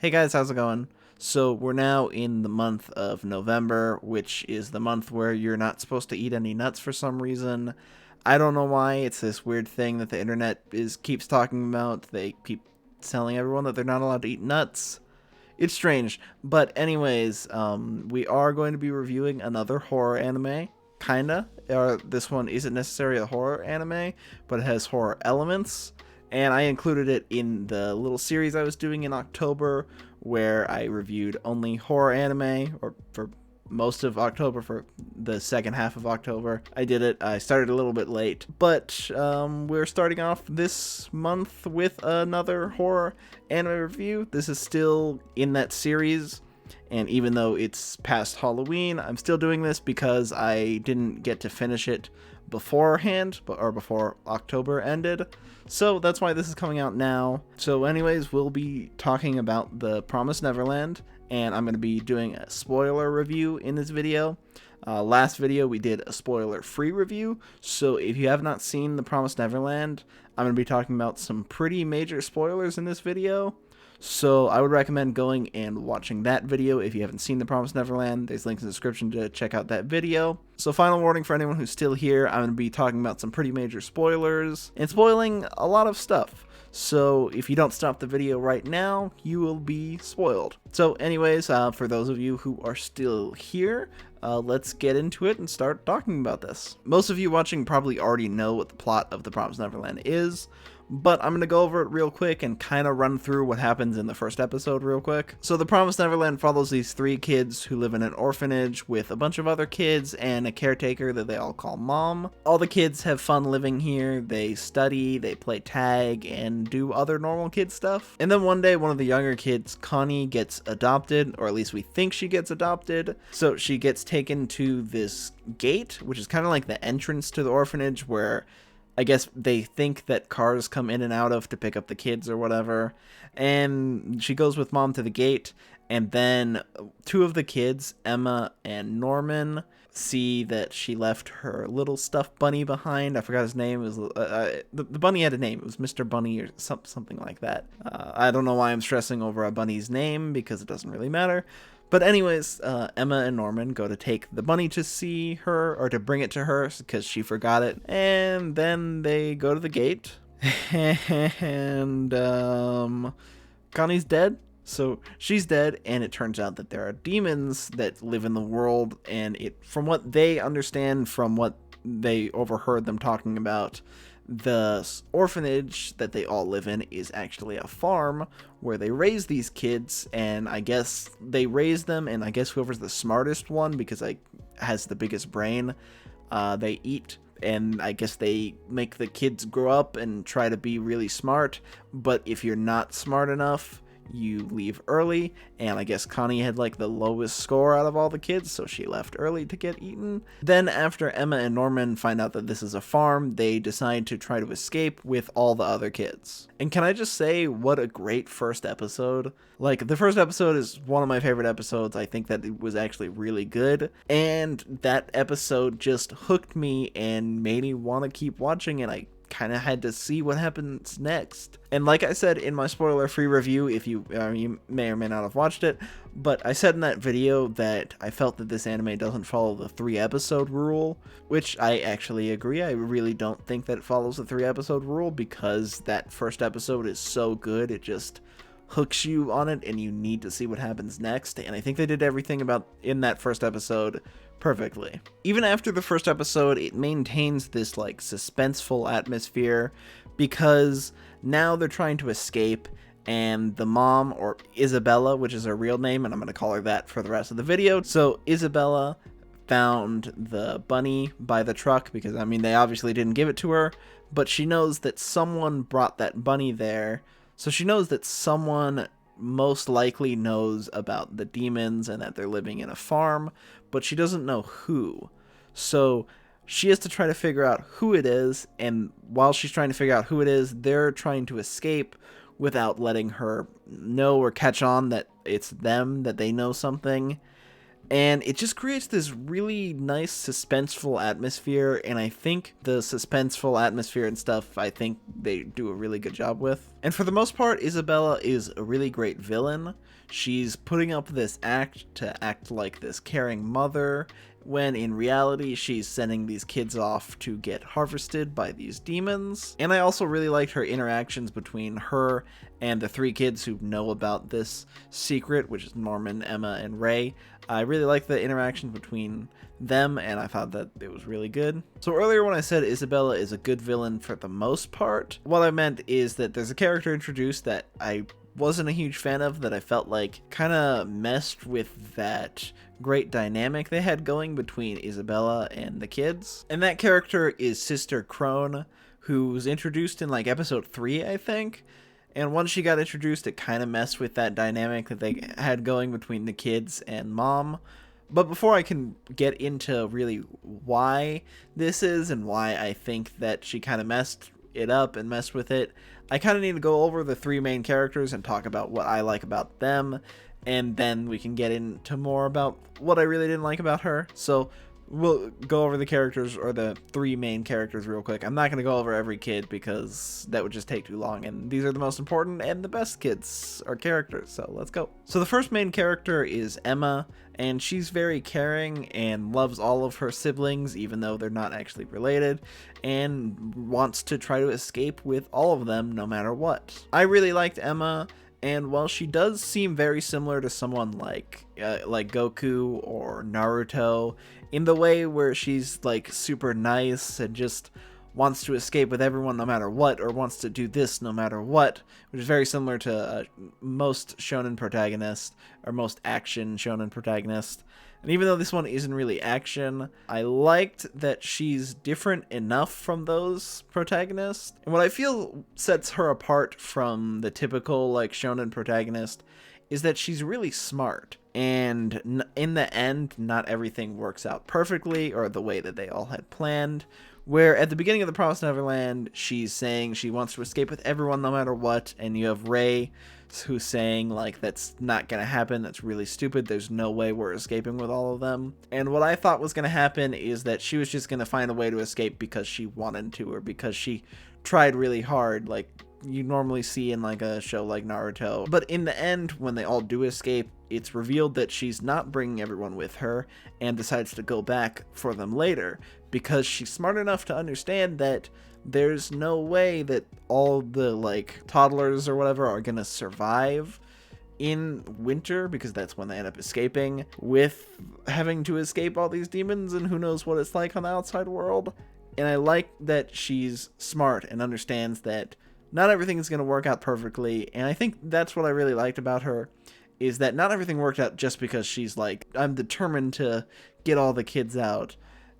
Hey guys, how's it going? So we're now in the month of November, which is the month where you're not supposed to eat any nuts for some reason. I don't know why. It's this weird thing that the internet is keeps talking about. They keep telling everyone that they're not allowed to eat nuts. It's strange. But anyways, we are going to be reviewing another horror anime. Kinda. This one isn't necessarily a horror anime, but it has horror elements. And I included it in the little series I was doing in October, where I reviewed only horror anime, or for most of October, for the second half of October. I did it. I started a little bit late, but we're starting off this month with another horror anime review. This is still in that series, and even though it's past Halloween, I'm still doing this because I didn't get to finish it beforehand, or before October ended. So that's why this is coming out now. So anyways, we'll be talking about The Promised Neverland, and I'm going to be doing a spoiler review in this video. Last video we did a spoiler-free review, so if you have not seen The Promised Neverland, I'm going to be talking about some pretty major spoilers in this video. So I would recommend going and watching that video if you haven't seen The Promised Neverland. There's links in the description to check out that video. So final warning for anyone who's still here, I'm going to be talking about some pretty major spoilers and spoiling a lot of stuff. So if you don't stop the video right now, you will be spoiled. So anyways, for those of you who are still here, let's get into it and start talking about this. Most of you watching probably already know what the plot of The Promised Neverland is, but I'm going to go over it real quick and kind of run through what happens in the first episode real quick. So The Promised Neverland follows these three kids who live in an orphanage with a bunch of other kids and a caretaker that they all call Mom. All the kids have fun living here. They study, they play tag, and do other normal kid stuff. And then one day, one of the younger kids, Connie, gets adopted, or at least we think she gets adopted. So she gets taken to this gate, which is kind of like the entrance to the orphanage, where I guess they think that cars come in and out of to pick up the kids or whatever. And she goes with Mom to the gate, and then two of the kids, Emma and Norman, see that she left her little stuffed bunny behind. I forgot his name. It was the bunny had a name. It was Mr. Bunny or something like that. I don't know why I'm stressing over a bunny's name, because it doesn't really matter. But anyways, Emma and Norman go to take the bunny to see her, or to bring it to her, because she forgot it. And then they go to the gate, and Connie's dead. So she's dead, and it turns out that there are demons that live in the world, and from what they understand, from what they overheard them talking about, the orphanage that they all live in is actually a farm where they raise these kids, and I guess they raise them, and I guess whoever's the smartest one, because has the biggest brain, they eat. And I guess they make the kids grow up and try to be really smart, but if you're not smart enough, you leave early. And I guess Connie had like the lowest score out of all the kids, so she left early to get eaten. Then after Emma and Norman find out that this is a farm, they decide to try to escape with all the other kids. And can I just say, what a great first episode. Like, the first episode is one of my favorite episodes. I think that it was actually really good, and that episode just hooked me and made me want to keep watching, and I kind of had to see what happens next. And like I said in my spoiler-free review, if you may or may not have watched it, but I said in that video that I felt that this anime doesn't follow the 3-episode rule, which I actually agree. I really don't think that it follows the 3-episode rule, because that first episode is so good, it just hooks you on it and you need to see what happens next. And I think they did everything in that first episode perfectly. Even after the first episode, it maintains this like suspenseful atmosphere, because now they're trying to escape, and the mom, or Isabella, which is her real name, and I'm going to call her that for the rest of the video. So Isabella found the bunny by the truck, because I mean, they obviously didn't give it to her, but she knows that someone brought that bunny there. So she knows that someone most likely knows about the demons and that they're living in a farm, but she doesn't know who. So she has to try to figure out who it is, and while she's trying to figure out who it is, they're trying to escape without letting her know or catch on that it's them, that they know something. And it just creates this really nice suspenseful atmosphere, and I think the suspenseful atmosphere and stuff, I think they do a really good job with. And for the most part, Isabella is a really great villain. She's putting up this act to act like this caring mother, when in reality she's sending these kids off to get harvested by these demons. And I also really liked her interactions between her and the three kids who know about this secret, which is Norman, Emma, and Ray. I really liked the interaction between them, and I thought that it was really good. So earlier when I said Isabella is a good villain for the most part, what I meant is that there's a character introduced that I wasn't a huge fan of, that I felt like kind of messed with that great dynamic they had going between Isabella and the kids. And that character is Sister Crone, who was introduced in like episode 3, I think. And once she got introduced, it kind of messed with that dynamic that they had going between the kids and mom. But before I can get into really why this is and why I think that she kind of messed it up and messed with it, I kind of need to go over the three main characters and talk about what I like about them, and then we can get into more about what I really didn't like about her. So we'll go over the characters, or the three main characters, real quick. I'm not going to go over every kid because that would just take too long, and these are the most important and the best kids or characters, so let's go. So the first main character is Emma, and she's very caring and loves all of her siblings, even though they're not actually related, and wants to try to escape with all of them no matter what. I really liked Emma. And while she does seem very similar to someone like Goku or Naruto, in the way where she's like super nice and just wants to escape with everyone no matter what, or wants to do this no matter what, which is very similar to most shonen protagonists, or most action shonen protagonists. And even though this one isn't really action, I liked that she's different enough from those protagonists. And what I feel sets her apart from the typical like shonen protagonist is that she's really smart. And in the end, not everything works out perfectly or the way that they all had planned. Where at the beginning of The Promised Neverland, she's saying she wants to escape with everyone no matter what, and you have Ray who's saying like that's not gonna happen, that's really stupid, there's no way we're escaping with all of them. And what I thought was gonna happen is that she was just gonna find a way to escape because she wanted to, or because she tried really hard, like you normally see in like a show like Naruto. But in the end, when they all do escape, it's revealed that she's not bringing everyone with her, and decides to go back for them later, because she's smart enough to understand that there's no way that all the like toddlers or whatever are gonna survive in winter, because that's when they end up escaping, with having to escape all these demons and who knows what it's like on the outside world. And I like that she's smart and understands that not everything is going to work out perfectly. And I think that's what I really liked about her, is that not everything worked out just because she's like, I'm determined to get all the kids out.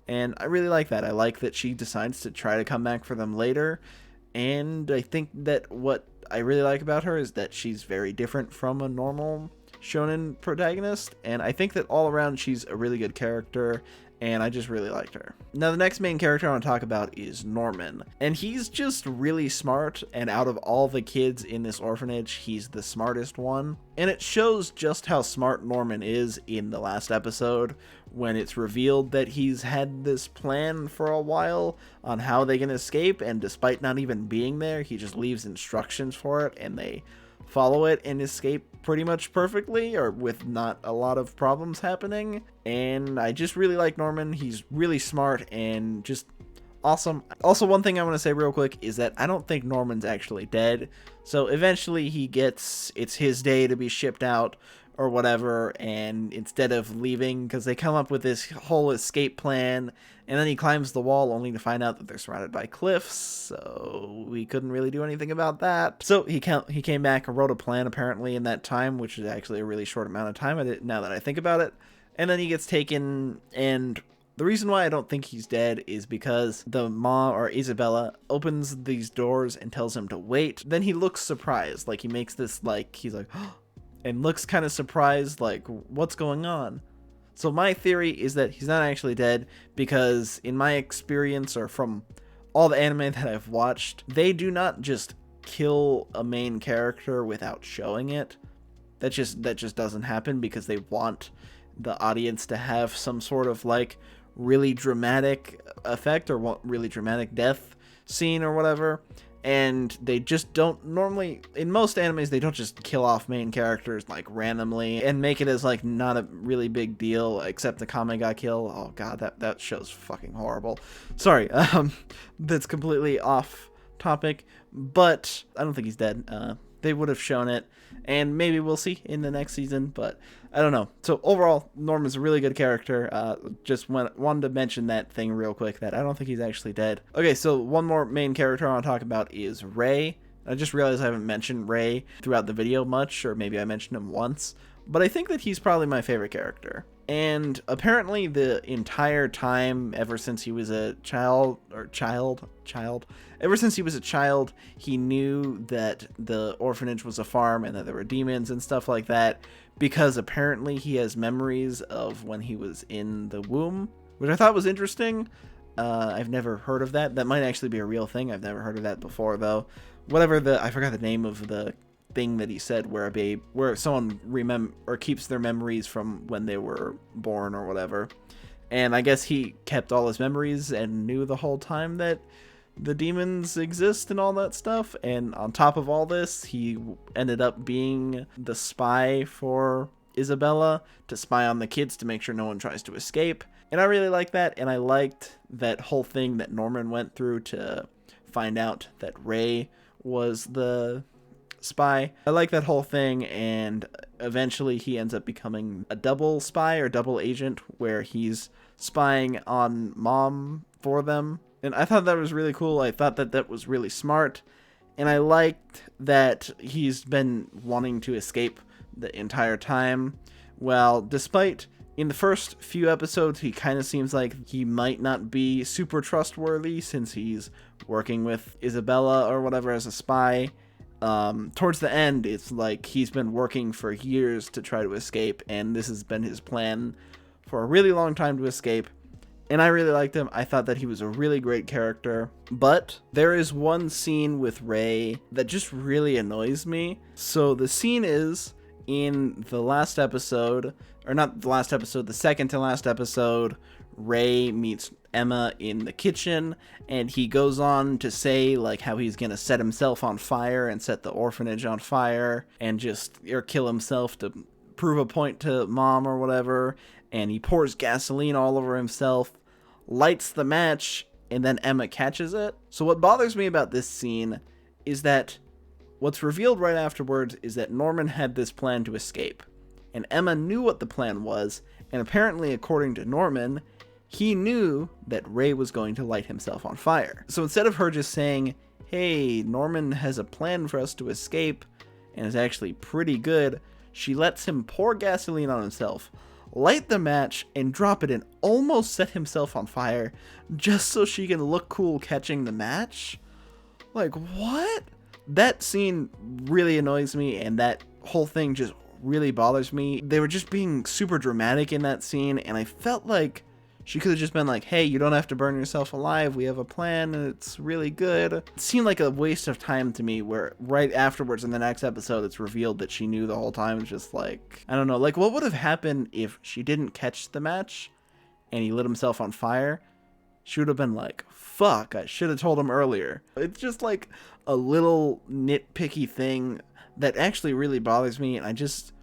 And I really like that. I like that she decides to try to come back for them later. And I think that what I really like about her is that she's very different from a normal shonen protagonist. And I think that all around she's a really good character, and I just really liked her. Now the next main character I want to talk about is Norman. And he's just really smart, and out of all the kids in this orphanage, he's the smartest one. And it shows just how smart Norman is in the last episode, when it's revealed that he's had this plan for a while on how they can escape, and despite not even being there, he just leaves instructions for it, and they follow it and escape pretty much perfectly, or with not a lot of problems happening. And I just really like Norman. He's really smart and just awesome. Also, one thing I want to say real quick is that I don't think Norman's actually dead. So eventually it's his day to be shipped out or whatever, and instead of leaving, because they come up with this whole escape plan, and then he climbs the wall only to find out that they're surrounded by cliffs, so we couldn't really do anything about that. So he came back and wrote a plan apparently in that time, which is actually a really short amount of time now that I think about it. And then he gets taken, and the reason why I don't think he's dead is because the mom, or Isabella, opens these doors and tells him to wait. Then he looks surprised, like he makes this like, he's like, and looks kind of surprised, like, what's going on? So my theory is that he's not actually dead, because in my experience, or from all the anime that I've watched, they do not just kill a main character without showing it. That just doesn't happen, because they want the audience to have some sort of like really dramatic effect or really dramatic death scene or whatever. And they just don't normally, in most animes, they don't just kill off main characters like randomly and make it as like not a really big deal, except the Kame ga kill. Oh god, that show's fucking horrible. Sorry, that's completely off topic, but I don't think he's dead. They would have shown it, and maybe we'll see in the next season, but I don't know. So overall, Norman's a really good character. Just wanted to mention that thing real quick, that I don't think he's actually dead. Okay, so one more main character I want to talk about is Ray. I just realized I haven't mentioned Ray throughout the video much, or maybe I mentioned him once, but I think that he's probably my favorite character. And apparently the entire time, ever since he was a ever since he was a child, he knew that the orphanage was a farm and that there were demons and stuff like that, because apparently he has memories of when he was in the womb, which I thought was interesting. I've never heard of that. That might actually be a real thing. I've never heard of that before, though. I forgot the name of the thing that he said, where someone keeps their memories from when they were born or whatever. And I guess he kept all his memories and knew the whole time that the demons exist and all that stuff. And on top of all this, he ended up being the spy for Isabella, to spy on the kids to make sure no one tries to escape. And I really like that, and I liked that whole thing that Norman went through to find out that Ray was the spy. I like that whole thing, and eventually he ends up becoming a double spy or double agent, where he's spying on Mom for them. And I thought that was really cool. I thought that was really smart, and I liked that he's been wanting to escape the entire time. Well, despite in the first few episodes, he kind of seems like he might not be super trustworthy, since he's working with Isabella or whatever as a spy. Towards the end, it's like he's been working for years to try to escape, and this has been his plan for a really long time to escape. And I really liked him. I thought that he was a really great character. But there is one scene with Ray that just really annoys me. So the scene is in the last episode, or not the last episode, the second to last episode. Ray meets Emma in the kitchen, and he goes on to say like how he's gonna set himself on fire and set the orphanage on fire and or kill himself to prove a point to Mom or whatever. And he pours gasoline all over himself, lights the match, and then Emma catches it. So what bothers me about this scene is that what's revealed right afterwards is that Norman had this plan to escape, and Emma knew what the plan was, and apparently, according to Norman, he knew that Ray was going to light himself on fire. So instead of her just saying, hey, Norman has a plan for us to escape and is actually pretty good, she lets him pour gasoline on himself, light the match, and drop it and almost set himself on fire just so she can look cool catching the match. Like, what? That scene really annoys me, and that whole thing just really bothers me. They were just being super dramatic in that scene, and I felt like she could have just been like, hey, you don't have to burn yourself alive. We have a plan, and it's really good. It seemed like a waste of time to me, where right afterwards in the next episode, it's revealed that she knew the whole time. It's just like, I don't know. Like, what would have happened if she didn't catch the match and he lit himself on fire? She would have been like, fuck, I should have told him earlier. It's just like a little nitpicky thing that actually really bothers me, and I just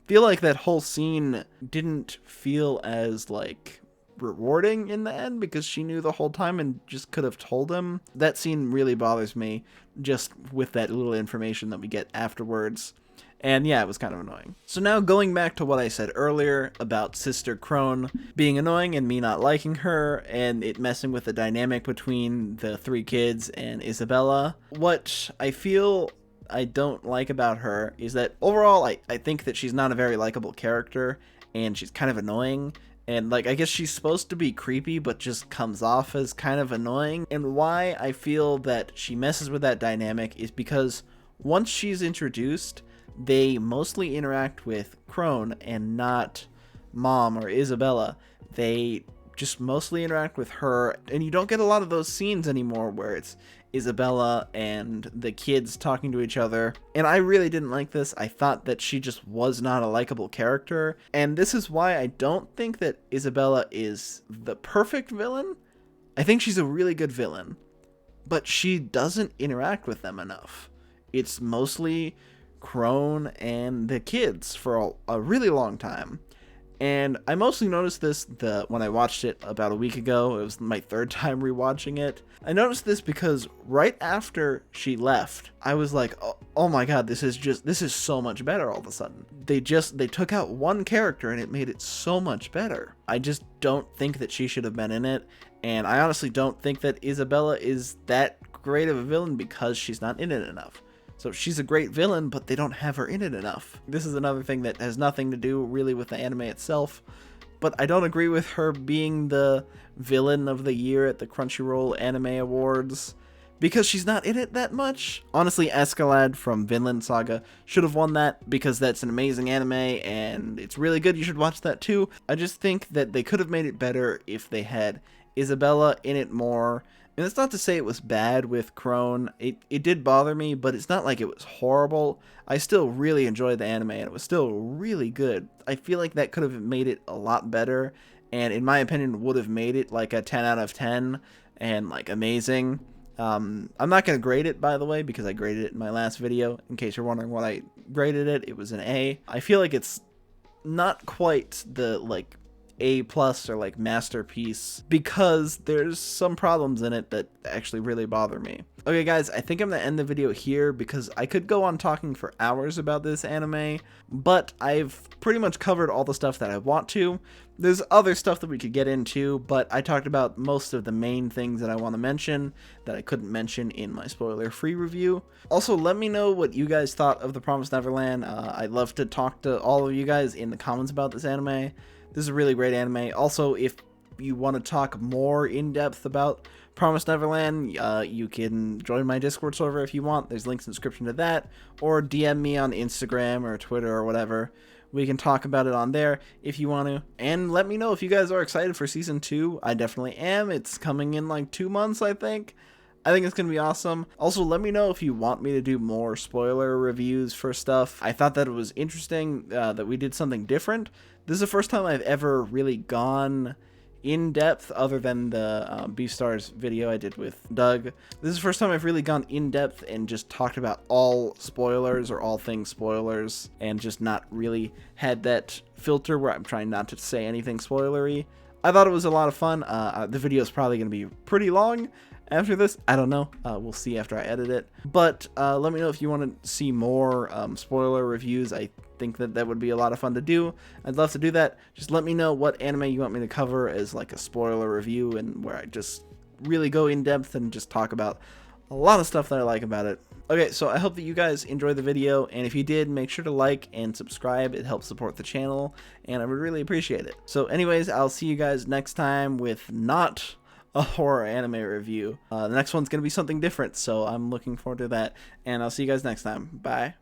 feel like that whole scene didn't feel as, like, rewarding in the end, because she knew the whole time and just could have told him. That scene really bothers me, just with that little information that we get afterwards. And yeah, it was kind of annoying. So now going back to what I said earlier about Sister Crone being annoying and me not liking her, and it messing with the dynamic between the three kids and Isabella, what I feel I don't like about her is that overall I think that she's not a very likable character, and she's kind of annoying. And, like, I guess she's supposed to be creepy, but just comes off as kind of annoying. And why I feel that she messes with that dynamic is because once she's introduced, they mostly interact with Crone and not Mom or Isabella. They just mostly interact with her, and you don't get a lot of those scenes anymore where it's Isabella and the kids talking to each other. And I really didn't like this. I thought that she just was not a likable character. And this is why I don't think that Isabella is the perfect villain. I think she's a really good villain, but she doesn't interact with them enough. It's mostly Crone and the kids for a really long time. And I mostly noticed this when I watched it about a week ago. It was my third time rewatching it. I noticed this because right after she left, I was like, oh my god, this is so much better all of a sudden. They took out one character and it made it so much better. I just don't think that she should have been in it. And I honestly don't think that Isabella is that great of a villain because she's not in it enough. So she's a great villain, but they don't have her in it enough. This is another thing that has nothing to do really with the anime itself, but I don't agree with her being the villain of the year at the Crunchyroll Anime Awards because she's not in it that much. Honestly, Escalade from Vinland Saga should have won that because that's an amazing anime and it's really good. You should watch that too. I just think that they could have made it better if they had Isabella in it more. And it's not to say it was bad with Crone. It did bother me, but it's not like it was horrible. I still really enjoyed the anime, and it was still really good. I feel like that could have made it a lot better, and in my opinion, would have made it like a 10 out of 10, and like amazing. I'm not going to grade it, by the way, because I graded it in my last video. In case you're wondering what I graded it, it was an A. I feel like it's not quite the, like, A+ or like masterpiece because there's some problems in it that actually really bother me. Okay guys, I think I'm gonna end the video here because I could go on talking for hours about this anime, but I've pretty much covered all the stuff that I want to. There's other stuff that we could get into, but I talked about most of the main things that I want to mention that I couldn't mention in my spoiler-free review. Also, let me know what you guys thought of The Promised Neverland. I'd love to talk to all of you guys in the comments about this anime. This is a really great anime. Also, if you want to talk more in depth about Promised Neverland, you can join my Discord server if you want. There's links in the description to that, or DM me on Instagram or Twitter or whatever. We can talk about it on there if you want to. And let me know if you guys are excited for Season 2. I definitely am. It's coming in like 2 months, I think. I think it's going to be awesome. Also, let me know if you want me to do more spoiler reviews for stuff. I thought that it was interesting that we did something different. This is the first time I've ever really gone in depth, other than the Beastars video I did with Doug. This is the first time I've really gone in depth and just talked about all spoilers or all things spoilers and just not really had that filter where I'm trying not to say anything spoilery. I thought it was a lot of fun. The video is probably going to be pretty long after this. I don't know. We'll see after I edit it. But let me know if you want to see more spoiler reviews. I think that would be a lot of fun to do. I'd love to do that. Just let me know what anime you want me to cover as like a spoiler review, and where I just really go in depth and just talk about a lot of stuff that I like about it. Okay, so I hope that you guys enjoyed the video, and if you did, make sure to like and subscribe. It helps support the channel, and I would really appreciate it. So anyways, I'll see you guys next time with not a horror anime review. The next one's going to be something different, so I'm looking forward to that, and I'll see you guys next time. Bye.